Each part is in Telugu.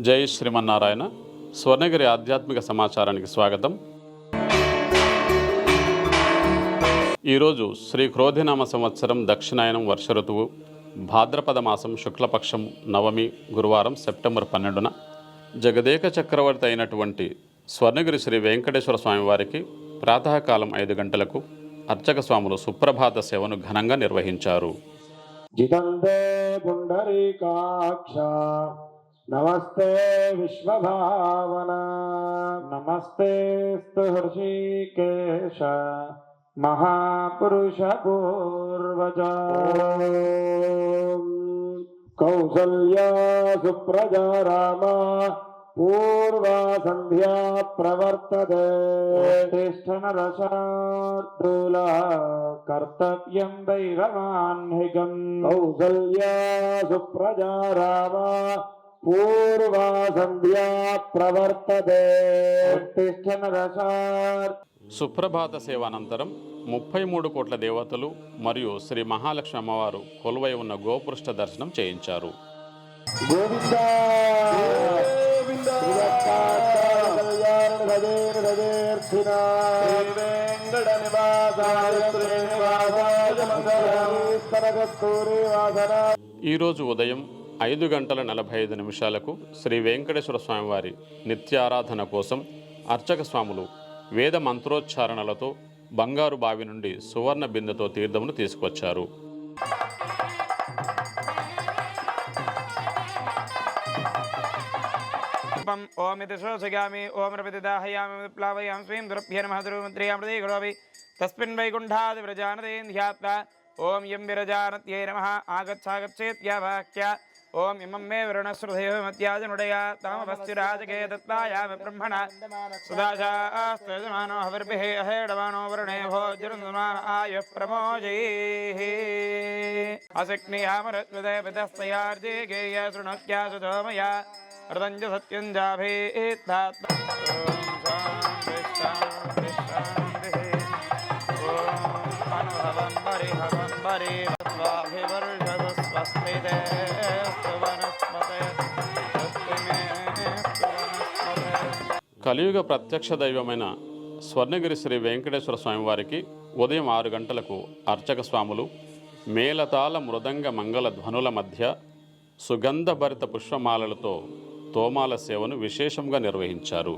జై శ్రీమన్నారాయణ. స్వర్ణగిరి ఆధ్యాత్మిక సమాచారానికి స్వాగతం. ఈరోజు శ్రీ క్రోధినామ సంవత్సరం దక్షిణాయనం వర్ష ఋతువు భాద్రపద మాసం శుక్లపక్షం నవమి గురువారం సెప్టెంబర్ 12న జగదేక చక్రవర్తి అయినటువంటి స్వర్ణగిరి శ్రీ వెంకటేశ్వర స్వామి వారికి ప్రాతకాలం 5 గంటలకు అర్చక స్వాములు సుప్రభాత సేవను ఘనంగా నిర్వహించారు. జితందే పుండరీకాక్ష నమస్తే విశ్వభావన నమస్తే హృషికేశ మహాపురుష పూర్వజ కౌసల్యా సుప్రజా రామ పూర్వా సంధ్యా ప్రవర్తతే తిష్టనరశార్దూల కర్తవ్యం దైవమాన్హికం కౌసల్యా సుప్రజా రామ పూర్వా సంధ్యా ప్రవర్తతే తిష్టనరశార్. సుప్రభాత సేవ అనంతరం 33 కోట్ల దేవతలు మరియు శ్రీ మహాలక్ష్మి అమ్మవారు కొలువై ఉన్న గోపృష్ఠ దర్శనం చేయించారు. గోవిందా ఈరోజు ఉదయం 5:45 శ్రీ వెంకటేశ్వర స్వామివారి నిత్యారాధన కోసం అర్చక స్వాములు వేద మంత్రోచ్చారణలతో బంగారు బావి నుండి సువర్ణ బిందెతో తీర్థమును తీసుకొచ్చారు. ఓం ఇది శోషయామి ఓం రవిదాహయామి ప్లావయాం స్వీం దురభ్య నమః దుర్మంత్రియామృతే గరోమి తస్మిన్ వైకుంఠాది వ్రజానదేన్ధ్యాత్వా ఓం యం విరజానత్యై నమః ఆగచ్చాగచ్చేత్యావాక్య ఓం ఇమం మే వరుణశ్రుధేమత్యాజనుడయా తామపస్తిరాజకే దత్తాయామి బ్రహ్మణ సుదాశాస్తయజమానో హవిర్భిః అహేడమానో వరుణే భోజరున్మాన ఆయుః ప్రమోజైః అసిక్నియామరత్వదే పితస్తయార్జే గేయ శృణుత్యాసుతోమయా అర్ధంజ సత్యంజాభేత్తాత్. కలియుగ ప్రత్యక్ష దైవమైన స్వర్ణగిరి శ్రీ వెంకటేశ్వర స్వామివారికి ఉదయం 6 గంటలకు అర్చక స్వాములు మేళతాళ మృదంగ మంగళ ధ్వనుల మధ్య సుగంధభరిత పుష్పమాలలతో తోమాల సేవను విశేషంగా నిర్వహించారు.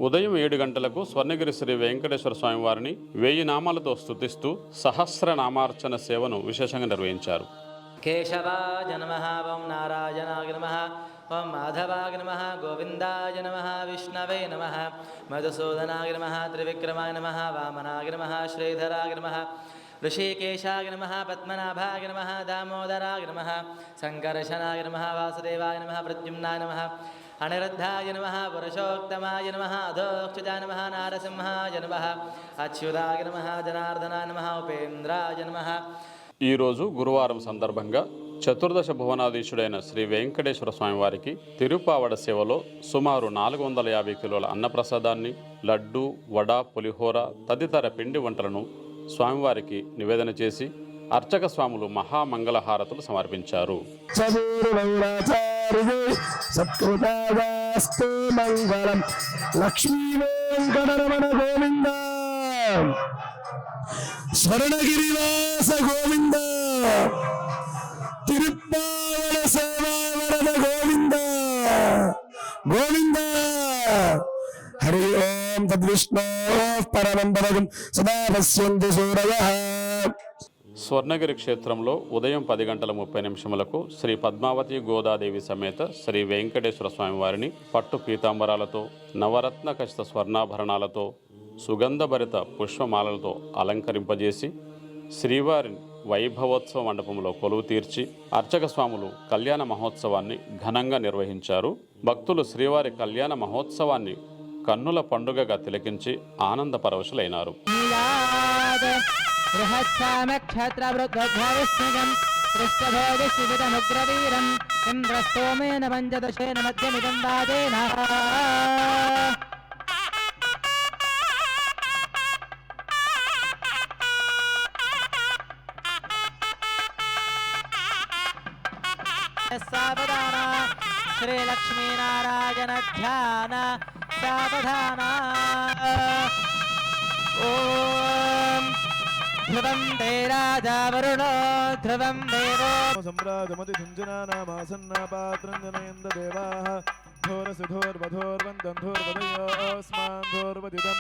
ఉదయం 7 గంటలకు స్వర్ణగిరి శ్రీ వెంకటేశ్వర స్వామి వారిని 1000 నామాలతో స్తుతిస్తూ సహస్రనామార్చన సేవను విశేషంగా నిర్వహించారు. కేశవాయ నమః, ఓం నారాయణాయ నమః, ఓం మాధవాయ నమః, గోవిందాయ నమః, విష్ణవే నమః, మధుసూదనాయ నమః, త్రివిక్రమాయ నమః, వామనాయ నమః, శ్రీధరాయ నమః, ఋషికేశాయ నమః, పద్మనాభాయ నమః, దామోదరాయ నమః, సంకర్షణాయ నమః, వాసుదేవాయ నమః, ప్రద్యుమ్నాయ నమః, అనిరుద్ధాయ నమః, పురుషోత్తమాయ నమః, అధోక్షజాయ నమః, నారసింహాయ నమః, అచ్యుతాయ నమః, జనార్దనాయ నమః, ఉపేంద్రాయ నమః. ఈరోజు గురువారం సందర్భంగా చతుర్దశ భువనాధీశుడైన శ్రీ వెంకటేశ్వర స్వామివారికి తిరుపావడ సేవలో సుమారు 450 కిలోల అన్నప్రసాదాన్ని, లడ్డు, వడ, పులిహోర తదితర పిండి వంటలను స్వామివారికి నివేదన చేసి అర్చక స్వాములు మహామంగళహారతులు సమర్పించారు. లక్ష్మీ వెంకటరమణ గోవింద, స్వర్ణగిరివాస గోవింద, తిరుప్పావడ సేవావరద గోవింద గోవింద. హరి ఓం తద్విష్ణో పరమం పదం సదా పశ్యంతి సూరయః. స్వర్ణగిరి క్షేత్రంలో ఉదయం 10:30 శ్రీ పద్మావతి గోదాదేవి సమేత శ్రీ వెంకటేశ్వర స్వామివారిని పట్టు పీతాంబరాలతో నవరత్న ఖచిత స్వర్ణాభరణాలతో సుగంధభరిత పుష్పమాలలతో అలంకరింపజేసి శ్రీవారి వైభవోత్సవ మండపంలో కొలువు తీర్చి అర్చక స్వాములు కళ్యాణ మహోత్సవాన్ని ఘనంగా నిర్వహించారు. భక్తులు శ్రీవారి కళ్యాణ మహోత్సవాన్ని కన్నుల పండుగగా తిలకించి ఆనంద పరవశులైనారు. సావధాన శ్రీ లక్ష్మీనారాయణ ధ్యాన సావధాన. ఓం ధ్రువం దే రాజా వరుణో ధ్రువం దేవో सम्राजमति झुञ्झनानामासन्नापात्रं जनयन्त देवाः धोरसिधोर्वधोर्वन्दन्धोर्वदयोऽस्मान्धोर्वदिदं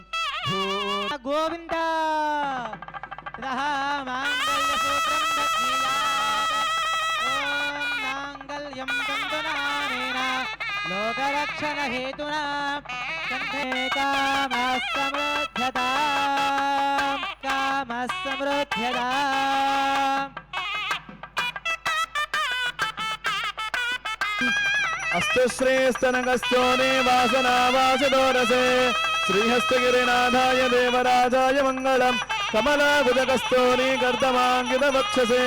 గోవింద మాంగళ్యసూత్రం దక్షిణాద. ఓం మాంగళ్యం తంతునానేన లోకరక్షణ హేతునా కంఠే కామస్సమృద్ధ్యతా కామస్సమృద్ధ్యతా. अस्तु श्रेस्तनगस्त्योने वासनावासदोरसे श्रीहस्तगिरिनाथाय देवराजाय मङ्गलम् कमलाभुजगस्तोनि गर्दमाङ्गितवक्षसे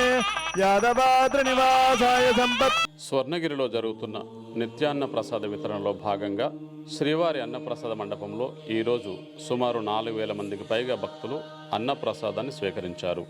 यादवाद्रनिवासाय सम्पत्. స్వర్ణగిరిలో జరుగుతున్న నిత్యాన్న ప్రసాద వితరణలో భాగంగా శ్రీవారి అన్నప్రసాద మండపంలో ఈరోజు సుమారు 4,000 మందికి పైగా భక్తులు అన్నప్రసాదాన్ని స్వీకరించారు.